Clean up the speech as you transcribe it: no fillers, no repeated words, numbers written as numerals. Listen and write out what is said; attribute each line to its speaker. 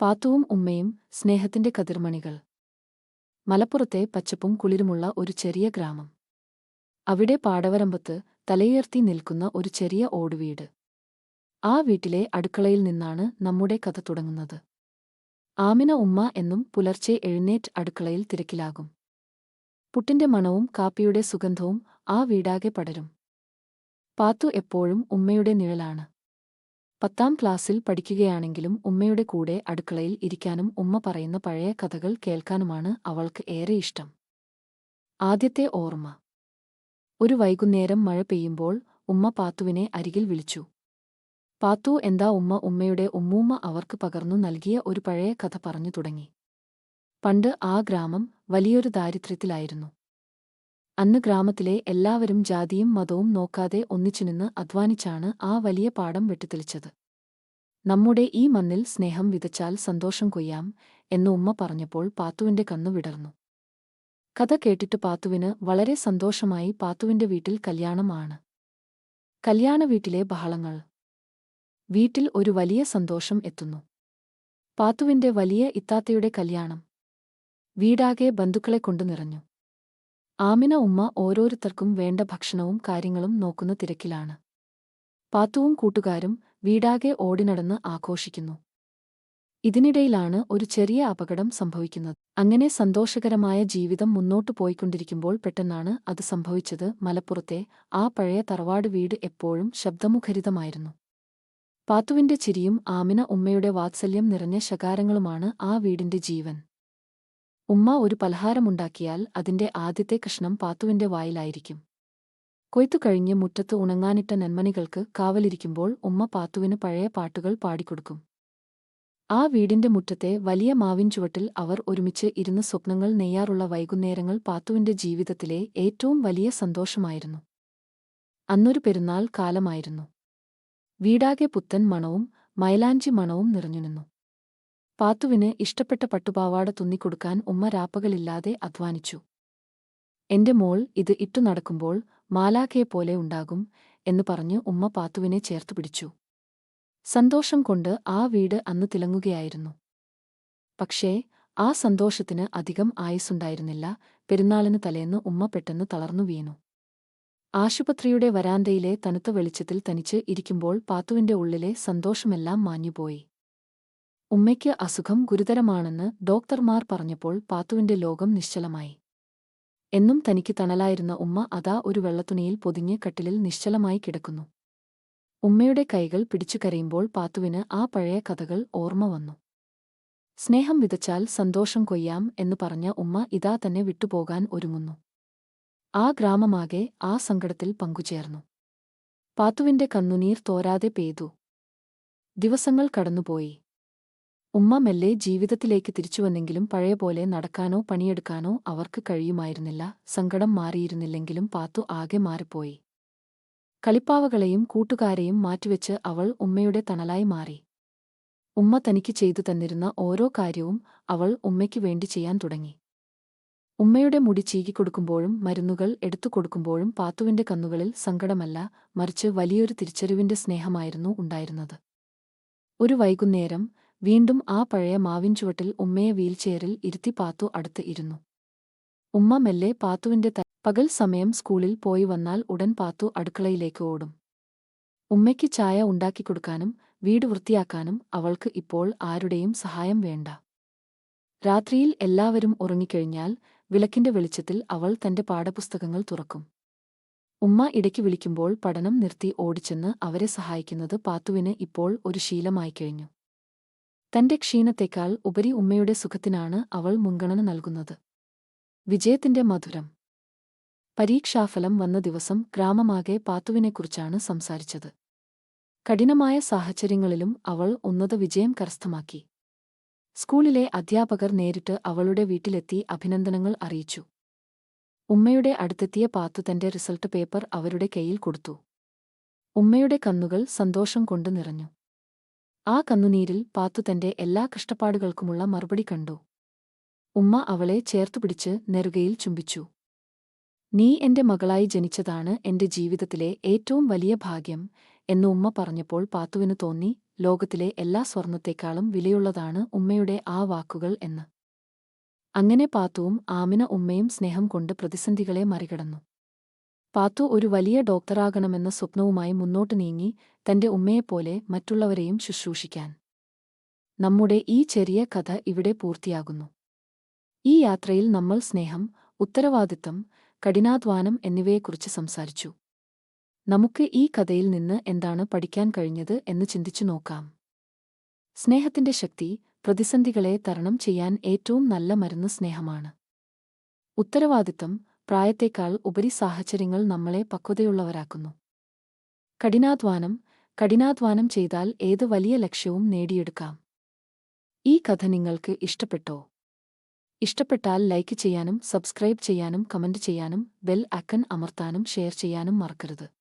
Speaker 1: പാത്തുവും ഉമ്മയും സ്നേഹത്തിന്റെ കതിർമണികൾ. മലപ്പുറത്തെ പച്ചപ്പും കുളിരുമുള്ള ഒരു ചെറിയ ഗ്രാമം. അവിടെ പാടവരമ്പത്ത് തലയുയർത്തി നിൽക്കുന്ന ഒരു ചെറിയ ഓടുവീട്. ആ വീട്ടിലെ അടുക്കളയിൽ നിന്നാണ് നമ്മുടെ കഥ തുടങ്ങുന്നത്. ആമിന ഉമ്മ എന്നും പുലർച്ചെ എഴുന്നേറ്റ് അടുക്കളയിൽ തിരക്കിലാകും. പുട്ടിന്റെ മണവും കാപ്പിയുടെ സുഗന്ധവും ആ വീടാകെ പടരും. പാത്തു എപ്പോഴും ഉമ്മയുടെ നിഴലാണ്. 10ാം ക്ലാസ്സിൽ പഠിക്കുകയാണെങ്കിലും ഉമ്മയുടെ കൂടെ അടുക്കളയിൽ ഇരിക്കാനും ഉമ്മ പറയുന്ന പഴയ കഥകൾ കേൾക്കാനുമാണ് അവൾക്ക് ഏറെ ഇഷ്ടം. ആദ്യത്തെ ഓർമ്മ. ഒരു വൈകുന്നേരം മഴ പെയ്യുമ്പോൾ ഉമ്മ പാത്തുവിനെ അരികിൽ വിളിച്ചു. പാത്തു എന്താ ഉമ്മ? ഉമ്മയുടെ ഉമ്മൂമ്മ അവർക്ക് പകർന്നു നൽകിയ ഒരു പഴയ കഥ പറഞ്ഞു തുടങ്ങി. പണ്ട് ആ ഗ്രാമം വലിയൊരു ദാരിദ്ര്യത്തിലായിരുന്നു. അന്ന് ഗ്രാമത്തിലെ എല്ലാവരും ജാതിയും മതവും നോക്കാതെ ഒന്നിച്ചുനിന്ന് അധ്വാനിച്ചാണ് ആ വലിയ പാടം വെട്ടിത്തെളിച്ചത്. നമ്മുടെ ഈ മണ്ണിൽ സ്നേഹം വിതച്ചാൽ സന്തോഷം കൊയ്യാം എന്ന് ഉമ്മ പറഞ്ഞപ്പോൾ പാത്തുവിന്റെ കണ്ണു വിടർന്നു. കഥ കേട്ടിട്ട് പാത്തുവിന് വളരെ സന്തോഷമായി. പാത്തുവിന്റെ വീട്ടിൽ കല്യാണം ആണ്. കല്യാണ വീട്ടിലെ ബഹളങ്ങൾ. വീട്ടിൽ ഒരു വലിയ സന്തോഷം എത്തുന്നു. പാത്തുവിന്റെ വലിയ ഇത്താത്തയുടെ കല്യാണം. വീടാകെ ബന്ധുക്കളെ കൊണ്ടു നിറഞ്ഞു. ആമിന ഉമ്മ ഓരോരുത്തർക്കും വേണ്ട ഭക്ഷണവും കാര്യങ്ങളും നോക്കുന്ന തിരക്കിലാണ്. പാത്തുവും കൂട്ടുകാരും വീടാകെ ഓടിനടന്ന് ആഘോഷിക്കുന്നു. ഇതിനിടയിലാണ് ഒരു ചെറിയ അപകടം സംഭവിക്കുന്നത്. അങ്ങനെ സന്തോഷകരമായ ജീവിതം മുന്നോട്ടു പോയിക്കൊണ്ടിരിക്കുമ്പോൾ പെട്ടെന്നാണ് അത് സംഭവിച്ചത്. മലപ്പുറത്തെ ആ പഴയ തറവാട് വീട് എപ്പോഴും ശബ്ദമുഖരിതമായിരുന്നു. പാത്തുവിന്റെ ചിരിയും ആമിന ഉമ്മയുടെ വാത്സല്യം നിറഞ്ഞ ശകാരങ്ങളുമാണ് ആ വീടിന്റെ ജീവൻ. ഉമ്മ ഒരു പലഹാരമുണ്ടാക്കിയാൽ അതിന്റെ ആദ്യത്തെ കഷ്ണം പാത്തുവിന്റെ വായിലായിരിക്കും. കൊയ്ത്തുകഴിഞ്ഞ് മുറ്റത്ത് ഉണങ്ങാനിട്ട നെന്മണികൾക്ക് കാവലിരിക്കുമ്പോൾ ഉമ്മ പാത്തുവിന് പഴയ പാട്ടുകൾ പാടിക്കൊടുക്കും. ആ വീടിന്റെ മുറ്റത്തെ വലിയ മാവിൻ ചുവട്ടിൽ അവർ ഒരുമിച്ച് ഇരുന്ന് സ്വപ്നങ്ങൾ നെയ്യാറുള്ള വൈകുന്നേരങ്ങൾ പാത്തുവിന്റെ ജീവിതത്തിലെ ഏറ്റവും വലിയ സന്തോഷമായിരുന്നു. അന്നൊരു പെരുന്നാൾ കാലമായിരുന്നു. വീടാകെ പുത്തൻ മണവും മൈലാഞ്ചി മണവും നിറഞ്ഞുനിന്നു. പാത്തുവിന് ഇഷ്ടപ്പെട്ട പട്ടുപാവാട തുന്നിക്കൊടുക്കാൻ ഉമ്മ രാപ്പകലില്ലാതെ അധ്വാനിച്ചു. എന്റെ മോൾ ഇത് ഇട്ടു നടക്കുമ്പോൾ മാലാഖയെപ്പോലെ ഉണ്ടാകും എന്ന് പറഞ്ഞ് ഉമ്മ പാത്തുവിനെ ചേർത്തുപിടിച്ചു. സന്തോഷം കൊണ്ട് ആ വീട് അന്ന് തിളങ്ങുകയായിരുന്നു. പക്ഷേ ആ സന്തോഷത്തിന് അധികം ആയുസ്സുണ്ടായിരുന്നില്ല. പെരുന്നാളിന് തലേന്ന് ഉമ്മ പെട്ടെന്ന് തളർന്നു വീണു. ആശുപത്രിയുടെ വരാന്തയിലെ തണുത്ത വെളിച്ചത്തിൽ തനിച്ച് ഇരിക്കുമ്പോൾ പാത്തുവിന്റെ ഉള്ളിലെ സന്തോഷമെല്ലാം മാഞ്ഞുപോയി. ഉമ്മയ്ക്ക് അസുഖം ഗുരുതരമാണെന്ന് ഡോക്ടർമാർ പറഞ്ഞപ്പോൾ പാത്തുവിന്റെ ലോകം നിശ്ചലമായി. എന്നും തനിക്ക് തണലായിരുന്ന ഉമ്മ അതാ ഒരു വെള്ളത്തുണിയിൽ പൊതിഞ്ഞ് കട്ടിലിൽ നിശ്ചലമായി കിടക്കുന്നു. ഉമ്മയുടെ കൈകൾ പിടിച്ചു കരയുമ്പോൾ പാത്തുവിന് ആ പഴയ കഥകൾ ഓർമ്മ വന്നു. സ്നേഹം വിതച്ചാൽ സന്തോഷം കൊയ്യാം എന്ന് പറഞ്ഞ ഉമ്മ ഇതാ തന്നെ വിട്ടുപോകാൻ ഒരുങ്ങുന്നു. ആ ഗ്രാമമാകെ ആ സങ്കടത്തിൽ പങ്കുചേർന്നു. പാത്തുവിന്റെ കണ്ണുനീർ തോരാതെ പെയ്തു. ദിവസങ്ങൾ കടന്നുപോയി. ഉമ്മ മെല്ലെ ജീവിതത്തിലേക്ക് തിരിച്ചുവന്നെങ്കിലും പഴയപോലെ നടക്കാനോ പണിയെടുക്കാനോ അവർക്ക് കഴിയുമായിരുന്നില്ല. സങ്കടം മാറിയിരുന്നില്ലെങ്കിലും പാത്തു ആകെ മാറിപ്പോയി. കളിപ്പാവകളെയും കൂട്ടുകാരെയും മാറ്റിവെച്ച് അവൾ ഉമ്മയുടെ തണലായി മാറി. ഉമ്മ തനിക്ക് ചെയ്തു തന്നിരുന്ന ഓരോ കാര്യവും അവൾ ഉമ്മയ്ക്ക് വേണ്ടി ചെയ്യാൻ തുടങ്ങി. ഉമ്മയുടെ മുടി ചീകിക്കൊടുക്കുമ്പോഴും മരുന്നുകൾ എടുത്തുകൊടുക്കുമ്പോഴും പാത്തുവിന്റെ കണ്ണുകളിൽ സങ്കടമല്ല, മറിച്ച് വലിയൊരു തിരിച്ചറിവിന്റെ സ്നേഹമായിരുന്നു ഉണ്ടായിരുന്നത്. ഒരു വൈകുന്നേരം വീണ്ടും ആ പഴയ മാവിൻ ചുവട്ടിൽ ഉമ്മയെ വീൽചെയറിൽ ഇരുത്തി പാത്തു അടുത്ത് ഇരുന്നു. ഉമ്മ മെല്ലെ പാത്തുവിന്റെ പകൽ സമയം സ്കൂളിൽ പോയി വന്നാൽ ഉടൻ പാത്തു അടുക്കളയിലേക്ക് ഓടും. ഉമ്മയ്ക്ക് ചായ ഉണ്ടാക്കിക്കൊടുക്കാനും വീട് വൃത്തിയാക്കാനും അവൾക്ക് ഇപ്പോൾ ആരുടെയും സഹായം വേണ്ട. രാത്രിയിൽ എല്ലാവരും ഉറങ്ങിക്കഴിഞ്ഞാൽ വിളക്കിന്റെ വെളിച്ചത്തിൽ അവൾ തന്റെ പാഠപുസ്തകങ്ങൾ തുറക്കും. ഉമ്മ ഇടയ്ക്ക് വിളിക്കുമ്പോൾ പഠനം നിർത്തി ഓടിച്ചെന്ന് അവരെ സഹായിക്കുന്നത് പാത്തുവിന് ഇപ്പോൾ ഒരു ശീലമായിക്കഴിഞ്ഞു. തന്റെ ക്ഷീണത്തേക്കാൾ ഉപരി ഉമ്മയുടെ സുഖത്തിനാണ് അവൾ മുൻഗണന നൽകുന്നത്. വിജയത്തിന്റെ മധുരം. പരീക്ഷാഫലം വന്ന ദിവസം ഗ്രാമമാകെ പാത്തുവിനെക്കുറിച്ചാണ് സംസാരിച്ചത്. കഠിനമായ സാഹചര്യങ്ങളിലും അവൾ ഉന്നത വിജയം കരസ്ഥമാക്കി. സ്കൂളിലെ അധ്യാപകർ നേരിട്ട് അവളുടെ വീട്ടിലെത്തി അഭിനന്ദനങ്ങൾ അറിയിച്ചു. ഉമ്മയുടെ അടുത്തെത്തിയ പാത്തു തന്റെ റിസൾട്ട് പേപ്പർ അവരുടെ കയ്യിൽ കൊടുത്തു. ഉമ്മയുടെ കണ്ണുകൾ സന്തോഷം കൊണ്ട് നിറഞ്ഞു. ആ കണ്ണുനീരിൽ പാത്തു തന്റെ എല്ലാ കഷ്ടപ്പാടുകൾക്കുമുള്ള മറുപടി കണ്ടു. ഉമ്മ അവളെ ചേർത്തുപിടിച്ച് നെറുകയിൽ ചുംബിച്ചു. നീ എന്റെ മകളായി ജനിച്ചതാണ് എന്റെ ജീവിതത്തിലെ ഏറ്റവും വലിയ ഭാഗ്യം എന്ന് ഉമ്മ പറഞ്ഞപ്പോൾ പാത്തുവിന് തോന്നി ലോകത്തിലെ എല്ലാ സ്വർണത്തേക്കാളും വിലയുള്ളതാണ് ഉമ്മയുടെ ആ വാക്കുകൾ എന്ന്. അങ്ങനെ പാത്തുവും ആമിന ഉമ്മയും സ്നേഹം കൊണ്ട് പ്രതിസന്ധികളെ മറികടന്നു. പാത്തു ഒരു വലിയ ഡോക്ടറാകണമെന്ന സ്വപ്നവുമായി മുന്നോട്ട് നീങ്ങി, തന്റെ ഉമ്മയെപ്പോലെ മറ്റുള്ളവരെയും ശുശ്രൂഷിക്കാൻ. നമ്മുടെ ഈ ചെറിയ കഥ ഇവിടെ പൂർത്തിയാകുന്നു. ഈ യാത്രയിൽ നമ്മൾ സ്നേഹം, ഉത്തരവാദിത്തം, കഠിനാധ്വാനം എന്നിവയെക്കുറിച്ച് സംസാരിച്ചു. നമുക്ക് ഈ കഥയിൽ നിന്ന് എന്താണ് പഠിക്കാൻ കഴിഞ്ഞത് എന്ന് ചിന്തിച്ചു നോക്കാം. സ്നേഹത്തിന്റെ ശക്തി, പ്രതിസന്ധികളെ തരണം ചെയ്യാൻ ഏറ്റവും നല്ല മരുന്ന് സ്നേഹമാണ്. ഉത്തരവാദിത്തം, പ്രായത്തേക്കാൾ ഉപരി സാഹചര്യങ്ങൾ നമ്മളെ പക്വതയുള്ളവരാക്കുന്നു. കഠിനാധ്വാനം ചെയ്താൽ ഏത് വലിയ ലക്ഷ്യവും നേടിയെടുക്കാം. ഈ കഥ നിങ്ങൾക്ക് ഇഷ്ടപ്പെട്ടോ? ഇഷ്ടപ്പെട്ടാൽ ലൈക്ക് ചെയ്യാനും സബ്സ്ക്രൈബ് ചെയ്യാനും കമന്റ് ചെയ്യാനും ബെൽ ഐക്കൺ അമർത്താനും ഷെയർ ചെയ്യാനും മറക്കരുത്.